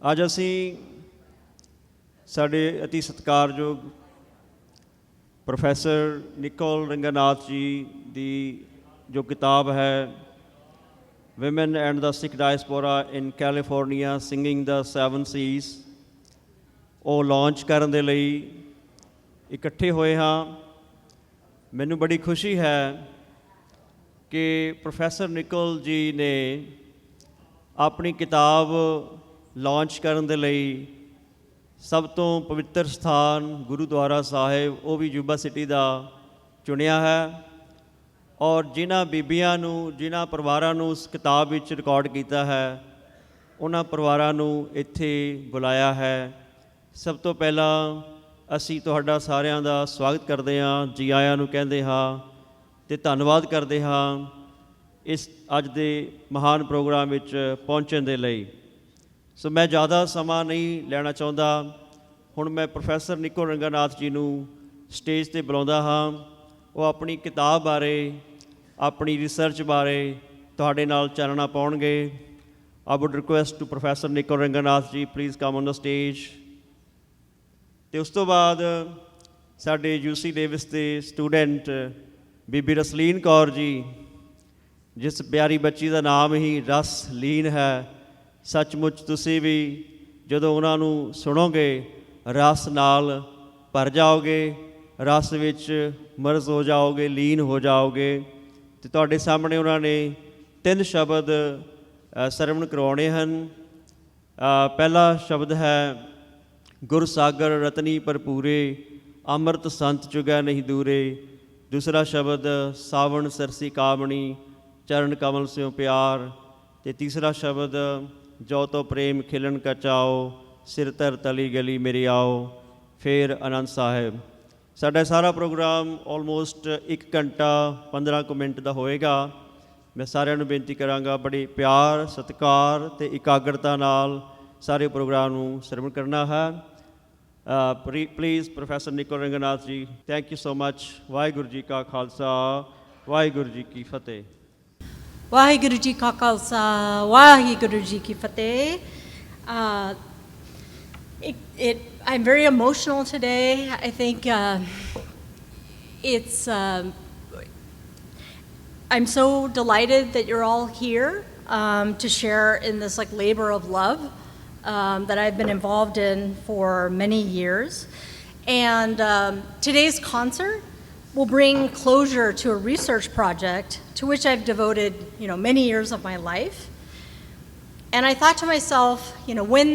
ਅੱਜ ਅਸੀਂ ਸਾਡੇ अति सत्कारयोग प्रोफैसर निकोल रंगानाथ जी की जो किताब है Women and the Sikh Diaspora in California Singing the Seven Seas ਉਹ ਲਾਂਚ ਕਰਨ ਦੇ ਲਈ ਇਕੱਠੇ ਹੋਏ ਹਾਂ। ਮੈਨੂੰ ਬੜੀ ਖੁਸ਼ੀ ਹੈ ਕਿ ਪ੍ਰੋਫੈਸਰ ਨਿਕੋਲ ਜੀ ਨੇ ਆਪਣੀ ਕਿਤਾਬ ਲਾਂਚ ਕਰਨ ਦੇ ਲਈ ਸਭ ਤੋਂ ਪਵਿੱਤਰ ਸਥਾਨ ਗੁਰੂਦੁਆਰਾ ਸਾਹਿਬ ਉਹ ਵੀ ਯੂਬਾ ਸਿਟੀ ਦਾ ਚੁਣਿਆ ਹੈ ਔਰ ਜਿਨ੍ਹਾਂ ਬੀਬੀਆਂ ਨੂੰ ਜਿਨ੍ਹਾਂ ਪਰਿਵਾਰਾਂ ਨੂੰ ਉਸ ਕਿਤਾਬ ਵਿੱਚ ਰਿਕਾਰਡ ਕੀਤਾ ਹੈ ਉਹਨਾਂ ਪਰਿਵਾਰਾਂ ਨੂੰ ਇੱਥੇ ਬੁਲਾਇਆ ਹੈ। ਸਭ ਤੋਂ ਪਹਿਲਾਂ ਅਸੀਂ ਤੁਹਾਡਾ ਸਾਰਿਆਂ ਦਾ ਸਵਾਗਤ ਕਰਦੇ ਹਾਂ, ਜੀ ਆਇਆਂ ਨੂੰ ਕਹਿੰਦੇ ਹਾਂ ਅਤੇ ਧੰਨਵਾਦ ਕਰਦੇ ਹਾਂ ਇਸ ਅੱਜ ਦੇ ਮਹਾਨ ਪ੍ਰੋਗਰਾਮ ਵਿੱਚ ਪਹੁੰਚਣ ਦੇ ਲਈ। ਸੋ ਮੈਂ ਜ਼ਿਆਦਾ ਸਮਾਂ ਨਹੀਂ ਲੈਣਾ ਚਾਹੁੰਦਾ। ਹੁਣ ਮੈਂ ਪ੍ਰੋਫੈਸਰ ਨਿਕੋਲ ਰੰਗਾਨਾਥ ਜੀ ਨੂੰ ਸਟੇਜ 'ਤੇ ਬੁਲਾਉਂਦਾ ਹਾਂ। ਉਹ ਆਪਣੀ ਕਿਤਾਬ ਬਾਰੇ ਆਪਣੀ ਰਿਸਰਚ ਬਾਰੇ ਤੁਹਾਡੇ ਨਾਲ ਚਾਨਣਾ ਪਾਉਣਗੇ। I would request to professor Nicole Ranganath ji please come on the stage. ਅਤੇ ਉਸ ਤੋਂ ਬਾਅਦ ਸਾਡੇ ਯੂਸੀ ਡੇਵਿਸ ਦੇ ਸਟੂਡੈਂਟ ਬੀਬੀ ਰਸਲੀਨ ਕੌਰ ਜੀ, ਜਿਸ ਪਿਆਰੀ ਬੱਚੀ ਦਾ ਨਾਮ ਹੀ ਰਸਲੀਨ ਹੈ। ਸੱਚਮੁੱਚ ਤੁਸੀਂ ਵੀ ਜਦੋਂ ਉਹਨਾਂ ਨੂੰ ਸੁਣੋਗੇ ਰਸ ਨਾਲ ਭਰ ਜਾਓਗੇ, ਰਸ ਵਿੱਚ ਮਰਜ਼ ਹੋ ਜਾਓਗੇ, ਲੀਨ ਹੋ ਜਾਓਗੇ। ਅਤੇ ਤੁਹਾਡੇ ਸਾਹਮਣੇ ਉਹਨਾਂ ਨੇ 3 ਸ਼ਬਦ ਸਰਵਣ ਕਰਵਾਉਣੇ ਹਨ। ਪਹਿਲਾ ਸ਼ਬਦ ਹੈ ਗੁਰ ਸਾਗਰ ਰਤਨੀ ਭਰਪੂਰੇ, ਅੰਮ੍ਰਿਤ ਸੰਤ ਚੁਗੈ ਨਹੀਂ ਦੂਰੇ। ਦੂਸਰਾ ਸ਼ਬਦ ਸਾਵਣ ਸਰਸੀ ਕਾਮਣੀ, ਚਰਨ ਕਮਲ ਸਿਉ ਪਿਆਰ। ਅਤੇ ਤੀਸਰਾ ਸ਼ਬਦ ਜੋ ਤੋ ਪ੍ਰੇਮ ਖਿਲਣ ਕਾ ਚਾਓ, ਸਿਰ ਧਰ ਤਲੀ ਗਲੀ ਮੇਰੀ ਆਓ। ਫਿਰ ਆਨੰਦ ਸਾਹਿਬ। ਸਾਡਾ ਸਾਰਾ ਪ੍ਰੋਗਰਾਮ ਆਲਮੋਸਟ 1 ਘੰਟਾ 15 ਕੁ ਮਿੰਟ ਦਾ ਹੋਏਗਾ। ਮੈਂ ਸਾਰਿਆਂ ਨੂੰ ਬੇਨਤੀ ਕਰਾਂਗਾ ਬੜੀ ਪਿਆਰ ਸਤਿਕਾਰ ਅਤੇ ਇਕਾਗਰਤਾ ਨਾਲ ਸਾਰੇ ਪ੍ਰੋਗਰਾਮ ਨੂੰ ਸਰਵਣ ਕਰਨਾ ਹੈ। ਪਲੀਜ਼ ਪ੍ਰੋਫੈਸਰ ਨਿਕੋਲ ਰੰਗਾਨਾਥ ਜੀ, thank you so much. Waheguru ji ਕਾ ਖਾਲਸਾ, ਵਾਹਿਗੁਰੂ ਜੀ ਕੀ ਫਤਿਹ। ਵਾਹਿਗੁਰੂ ਜੀ ਕਾ ਖਾਲਸਾ, ਵਾਹਿਗੁਰੂ ਜੀ ਕੀ ਫਤਿਹ। I'm very emotional today. I think I'm so delighted that you're all here to share in this labor of love that I've been involved in for many years. And today's concert will bring closure to a research project to which I've devoted, many years of my life. And I thought to myself, when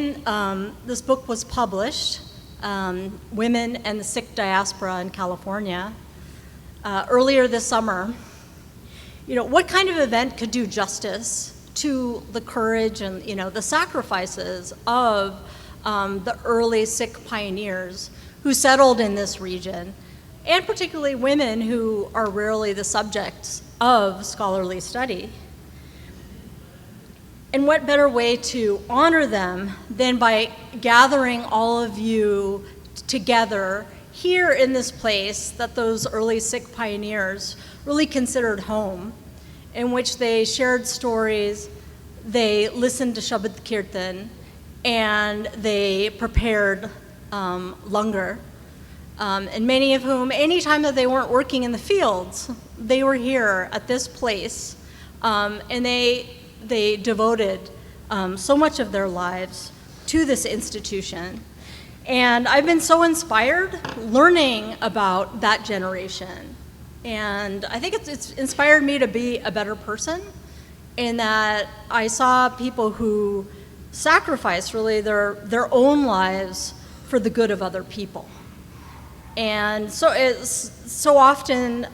this book was published, Women and the Sikh Diaspora in California, earlier this summer, what kind of event could do justice to the courage and, the sacrifices of the early Sikh pioneers who settled in this region, and particularly women who are rarely the subjects of scholarly study. And what better way to honor them than by gathering all of you together here in this place that those early Sikh pioneers really considered home, in which they shared stories, they listened to Shabad Kirtan, and they prepared langar. And many of whom, anytime that they weren't working in the fields, they were here at this place, and they devoted so much of their lives to this institution. And I've been so inspired learning about that generation. And I think it's inspired me to be a better person, in that I saw people who sacrificed really their own lives for the good of other people. And so often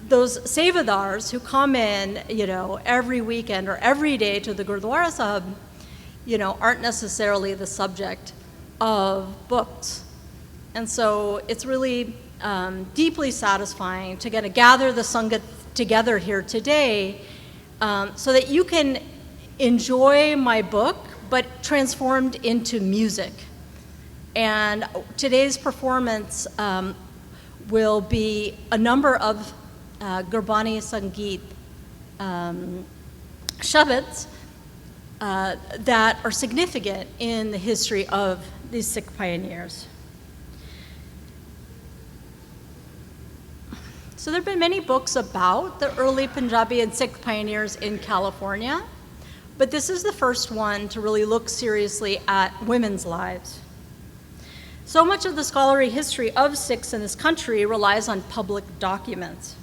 those sevadars who come in, every weekend or every day to the Gurdwara Sahib, aren't necessarily the subject of books. And so it's really deeply satisfying to get to gather the Sangat together here today, so that you can enjoy my book, but transformed into music. And today's performance will be a number of Gurbani Sangeet shabads that are significant in the history of these Sikh pioneers. So there have been many books about the early Punjabi and Sikh pioneers in California, but this is the first one to really look seriously at women's lives. So much of the scholarly history of Sikhs in this country relies on public documents.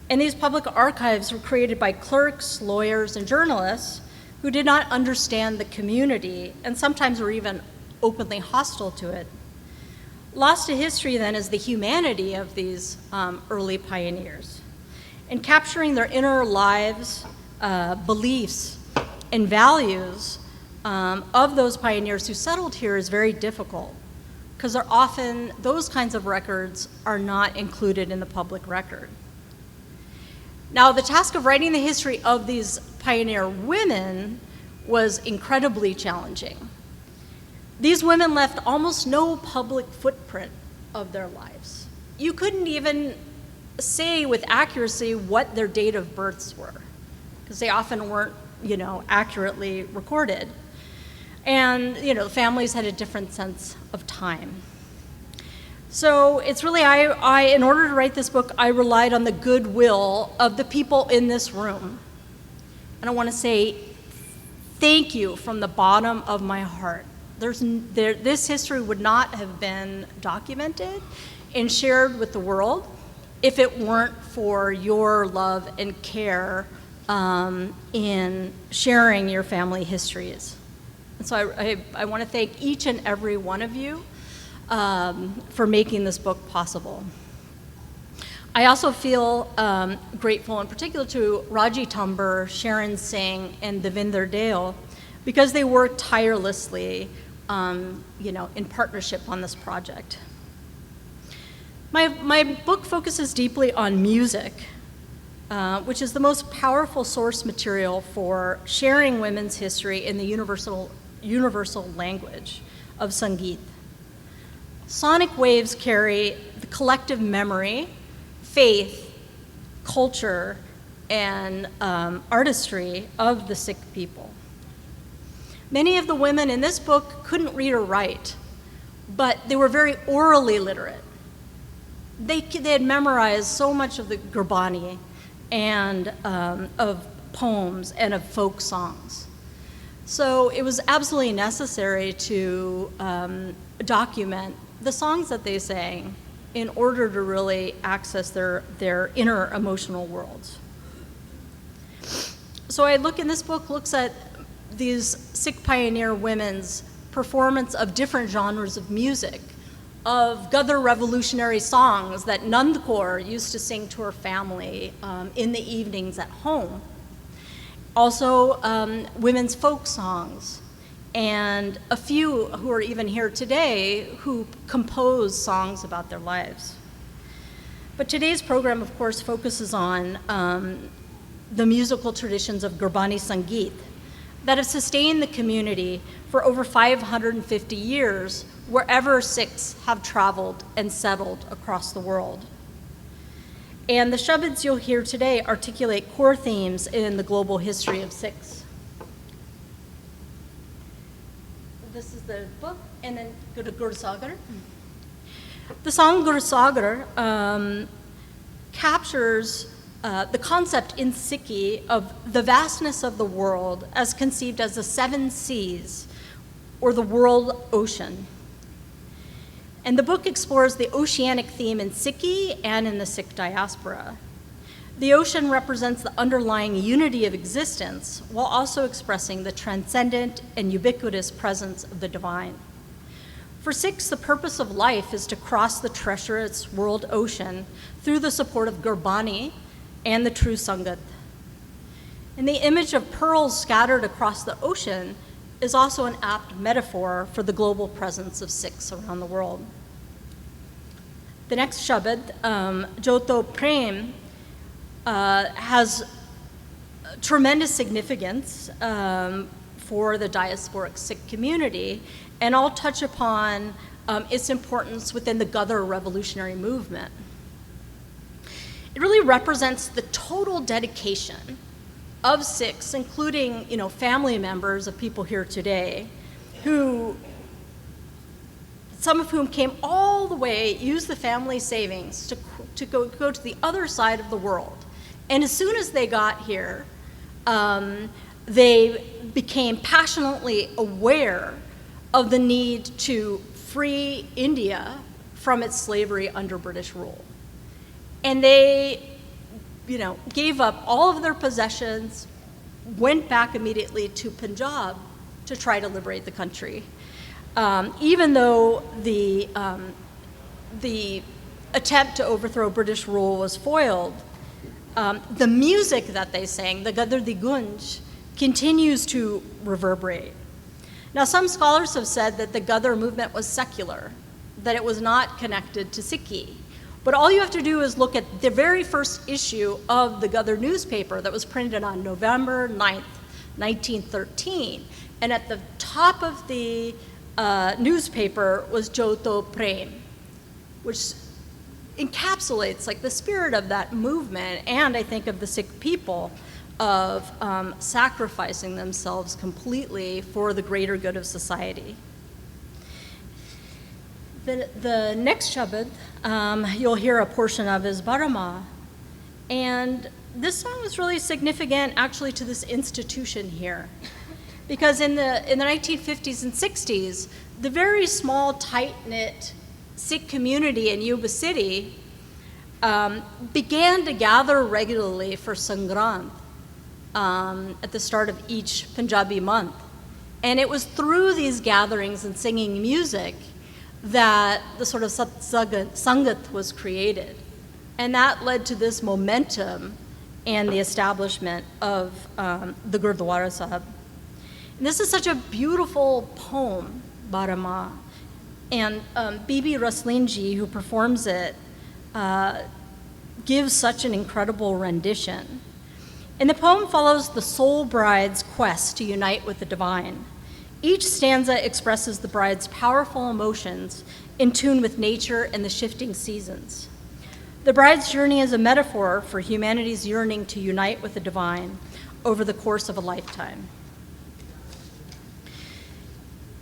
And these public archives were created by clerks, lawyers, and journalists who did not understand the community and sometimes were even openly hostile to it. Lost to history then is the humanity of these early pioneers. And capturing their inner lives, beliefs, and values of those pioneers who settled here is very difficult, because often those kinds of records are not included in the public record. Now, the task of writing the history of these pioneer women was incredibly challenging. These women left almost no public footprint of their lives. You couldn't even say with accuracy what their date of births were, because they often weren't, accurately recorded. And, the families had a different sense of time. So it's really, in order to write this book, I relied on the goodwill of the people in this room. And I want to say thank you from the bottom of my heart. This history would not have been documented and shared with the world if it weren't for your love and care in sharing your family histories. And so I want to thank each and every one of you for making this book possible. I also feel grateful in particular to Raji Tambur, Sharon Singh, and Devinder Dale, because they worked tirelessly in partnership on this project. My book focuses deeply on music, which is the most powerful source material for sharing women's history in the universal language of Sangeet. Sonic waves carry the collective memory, faith, culture, and artistry of the Sikh people. Many of the women in this book couldn't read or write, but they were very orally literate. They had memorized so much of the Gurbani and of poems and of folk songs. So it was absolutely necessary to document the songs that they sang in order to really access their inner emotional worlds. So this book looks at these Sikh pioneer women's performance of different genres of music, of Gadar revolutionary songs that Nand Kaur used to sing to her family in the evenings at home. Also, women's folk songs, and a few who are even here today who compose songs about their lives. But today's program, of course, focuses on the musical traditions of Gurbani Sangeet that have sustained the community for over 550 years wherever Sikhs have traveled and settled across the world. And the Shabads you'll hear today articulate core themes in the global history of Sikhs. This is the book, and then go to Gur Sagar. The song Gur Sagar captures the concept in Sikhi of the vastness of the world as conceived as the seven seas, or the world ocean. And the book explores the oceanic theme in Sikhi and in the Sikh diaspora. The ocean represents the underlying unity of existence while also expressing the transcendent and ubiquitous presence of the divine. For Sikhs, the purpose of life is to cross the treacherous world ocean through the support of Gurbani and the true Sangat. And the image of pearls scattered across the ocean is also an apt metaphor for the global presence of Sikhs around the world. The next Shabad, Joto Prem, has tremendous significance for the diasporic Sikh community, and I'll touch upon its importance within the Gadar revolutionary movement. It really represents the total dedication of Sikhs, including, family members of people here today, some of whom came all the way, used the family savings to go to the other side of the world. And as soon as they got here, they became passionately aware of the need to free India from its slavery under British rule. And they, gave up all of their possessions, went back immediately to Punjab to try to liberate the country. Even though the attempt to overthrow British rule was foiled, the music that they sang, the Gadar di Gunj, continues to reverberate. Now, some scholars have said that the Gadar movement was secular, that it was not connected to Sikhi. But all you have to do is look at the very first issue of the Gadar newspaper that was printed on November 9th, 1913. And at the top of the newspaper was Joto Prem, which encapsulates the spirit of that movement, and I think of the Sikh people, of sacrificing themselves completely for the greater good of society. The next Shabad you'll hear a portion of is Barama, and this song was really significant actually to this institution here, because in the 1950s and 60s, the very small, tight-knit Sikh community in Yuba City began to gather regularly for Sangat at the start of each Punjabi month. And it was through these gatherings and singing music that the sort of Sangat was created. And that led to this momentum and the establishment of the Gurdwara Sahib. And this is such a beautiful poem, Barama. And Bibi Rasleen Ji, who performs it, gives such an incredible rendition. And the poem follows the soul bride's quest to unite with the divine. Each stanza expresses the bride's powerful emotions in tune with nature and the shifting seasons. The bride's journey is a metaphor for humanity's yearning to unite with the divine over the course of a lifetime.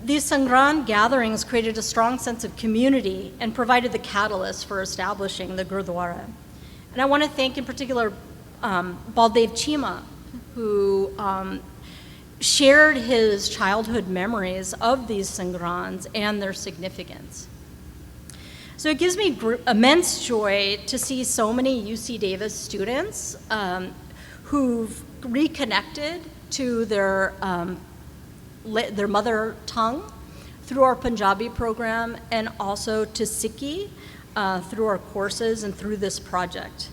These Sangran gatherings created a strong sense of community and provided the catalyst for establishing the Gurdwara. And I want to thank in particular Baldev Chima, who shared his childhood memories of these Sangrans and their significance. So it gives me immense joy to see so many UC Davis students who've reconnected to their mother tongue through our Punjabi program, and also to Sikhi through our courses and through this project.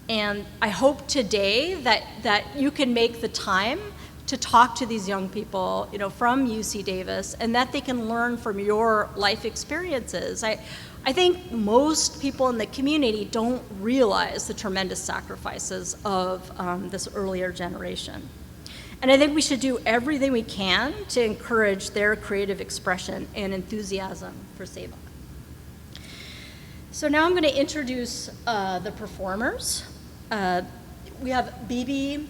And I hope today that you can make the time to talk to these young people, from UC Davis, and that they can learn from your life experiences. I think most people in the community don't realize the tremendous sacrifices of this earlier generation. And I think we should do everything we can to encourage their creative expression and enthusiasm for Seva. So now I'm going to introduce the performers. We have Bibi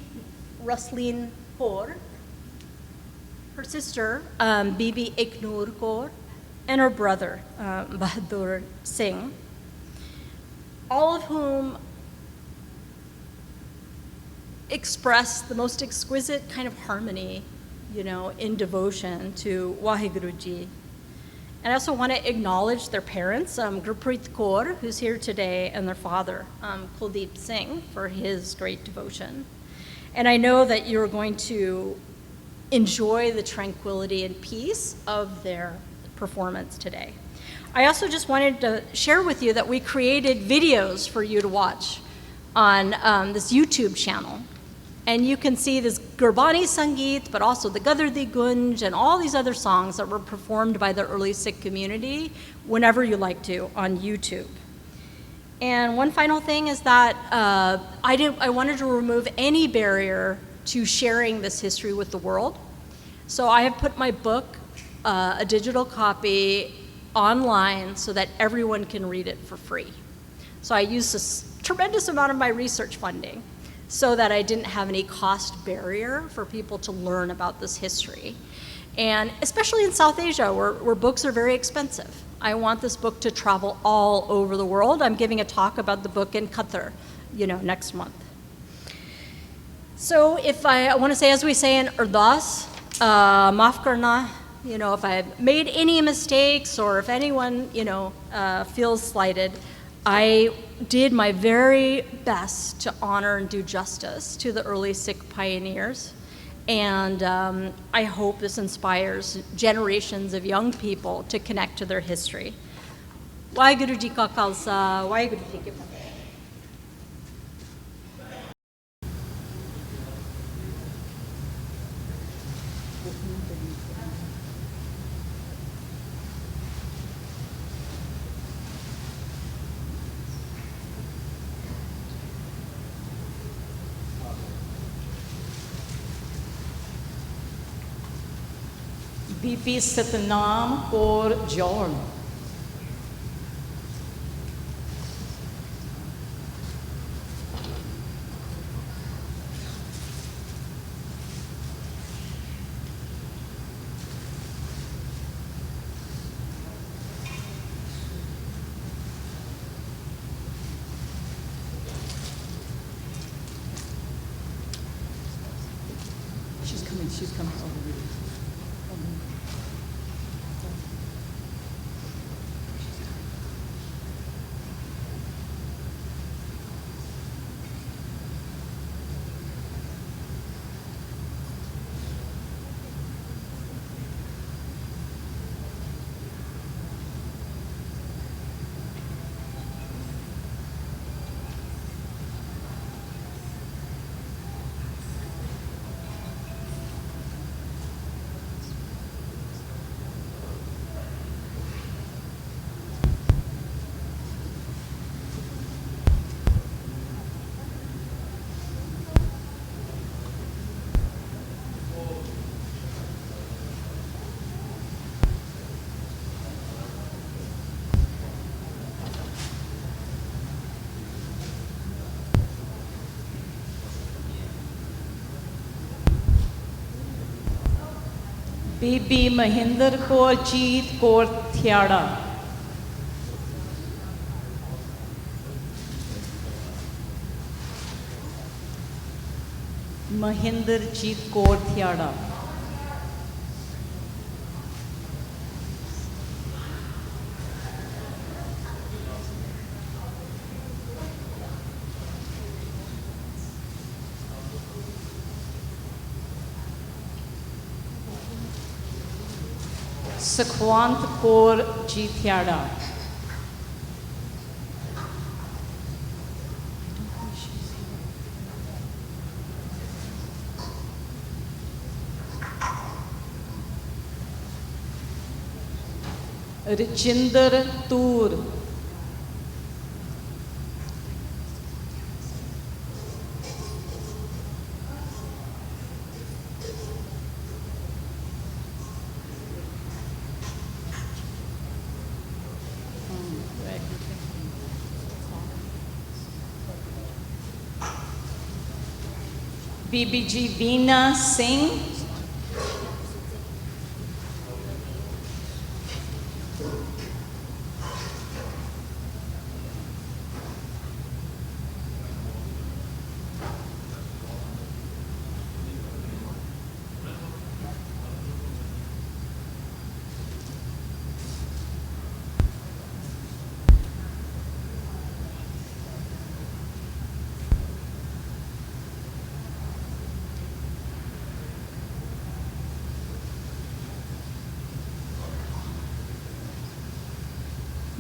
Rasleen Kaur, her sister, Bibi Eknoor Kaur, and her brother, Bahadur Singh, all of whom express the most exquisite kind of harmony, in devotion to Waheguru Ji. And I also want to acknowledge their parents, Gurpreet Kaur, who's here today, and their father, Kuldeep Singh, for his great devotion. And I know that you're going to enjoy the tranquility and peace of their performance today. I also just wanted to share with you that we created videos for you to watch on this YouTube channel. And you can see this Gurbani Sangeet, but also the Gadar di Gunj, and all these other songs that were performed by the early Sikh community whenever you like to on YouTube. And one final thing is that I wanted to remove any barrier to sharing this history with the world. So I have put my book, a digital copy, online so that everyone can read it for free. So I used a tremendous amount of my research funding so that I didn't have any cost barrier for people to learn about this history. And especially in South Asia, where books are very expensive. I want this book to travel all over the world. I'm giving a talk about the book in Qatar, next month. So if I want to say, as we say in Ardas, maaf karna, if I've made any mistakes or if anyone, feels slighted, I did my very best to honor and do justice to the early Sikh pioneers. And I hope this inspires generations of young people to connect to their history. Waheguru Ji Ka Khalsa, Waheguru Ji Ki Fateh. Bibi Rasleen Kaur. She's coming over. Bibi Mahinder Kaur Jeet Kaur Thiada. Mahinder Jeet Kaur Thiada. Sukhwant Kaur Jeethiada. Richinder Toor. Bibi Veena Singh.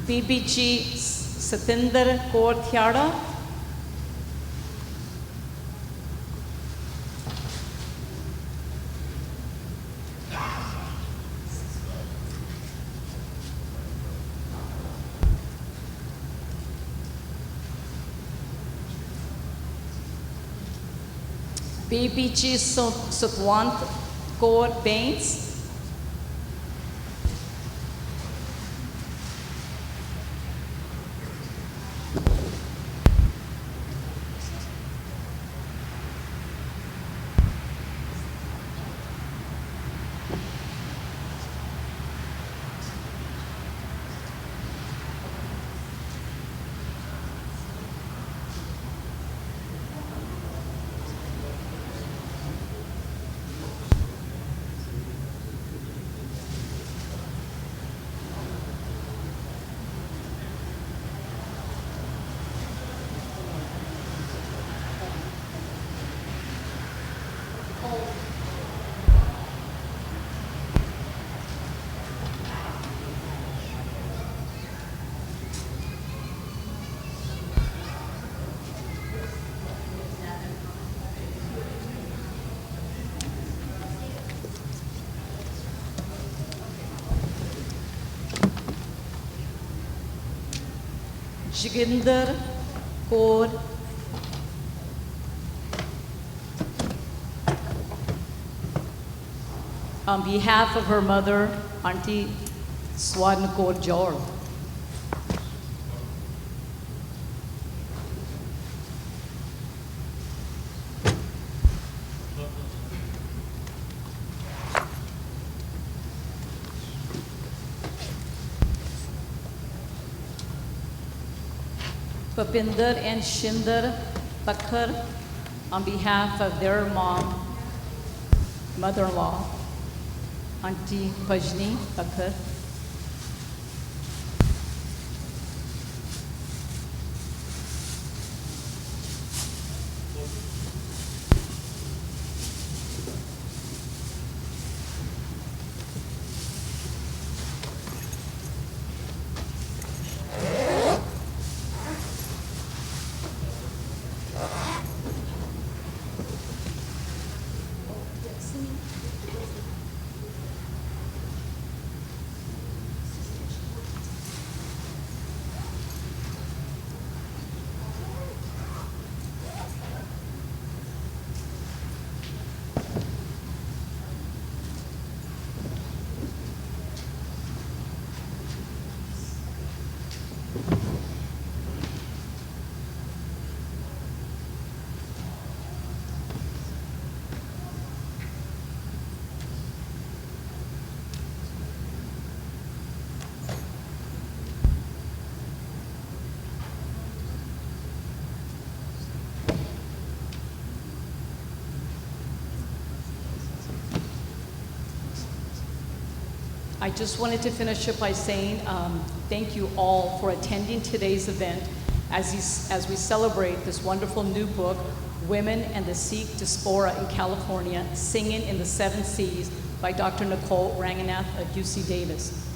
Bibi Satinder Kaur Thiada. Bibi Sukhwant Kaur Bains. Joginder Kaur, on behalf of her mother, Auntie Swarn Kaur Jor. Papinder and Shinder Bakhar, on behalf of their mom, mother-in-law, Auntie Pajni Bakhar. I just wanted to finish up by saying thank you all for attending today's event as we celebrate this wonderful new book, Women and the Sikh Diaspora in California, Singing in the Seven Seas by Dr. Nicole Ranganath of UC Davis.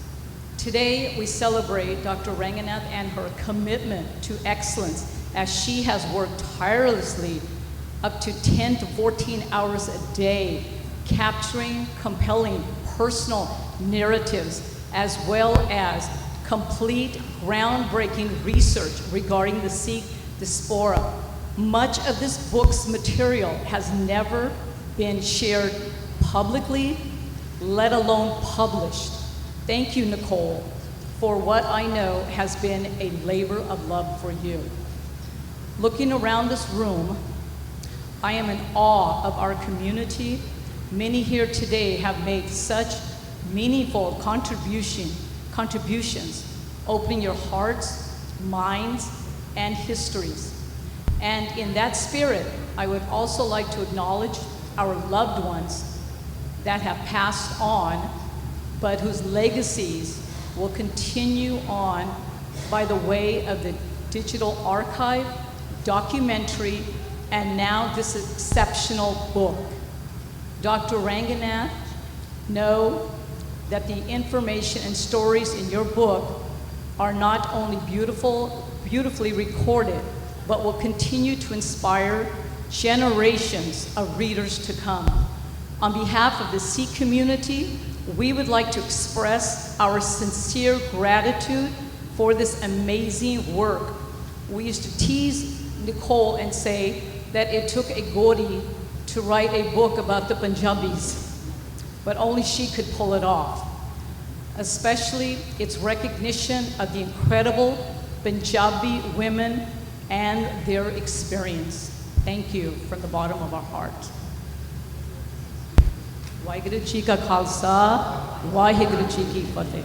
Today, we celebrate Dr. Ranganath and her commitment to excellence as she has worked tirelessly up to 10 to 14 hours a day, capturing compelling personal narratives as well as complete groundbreaking research regarding the Sikh Diaspora. Much of this book's material has never been shared publicly, let alone published. Thank you, Nicole, for what I know has been a labor of love for you. Looking around this room, I am in awe of our community. Many here today have made such meaningful contributions, opening your hearts, minds, and histories. And in that spirit, I would also like to acknowledge our loved ones that have passed on, but whose legacies will continue on by the way of the digital archive, documentary, and now this exceptional book. Dr. Ranganath, know that the information and stories in your book are not only beautifully recorded, but will continue to inspire generations of readers to come. On behalf of the Sikh community, we would like to express our sincere gratitude for this amazing work. We used to tease Nicole and say that it took a Gauri to write a book about the Punjabis, but only she could pull it off. Especially its recognition of the incredible Punjabi women and their experience. Thank you from the bottom of our heart. Waheguru Ji Ka Khalsa, Waheguru Ji Ki Fateh.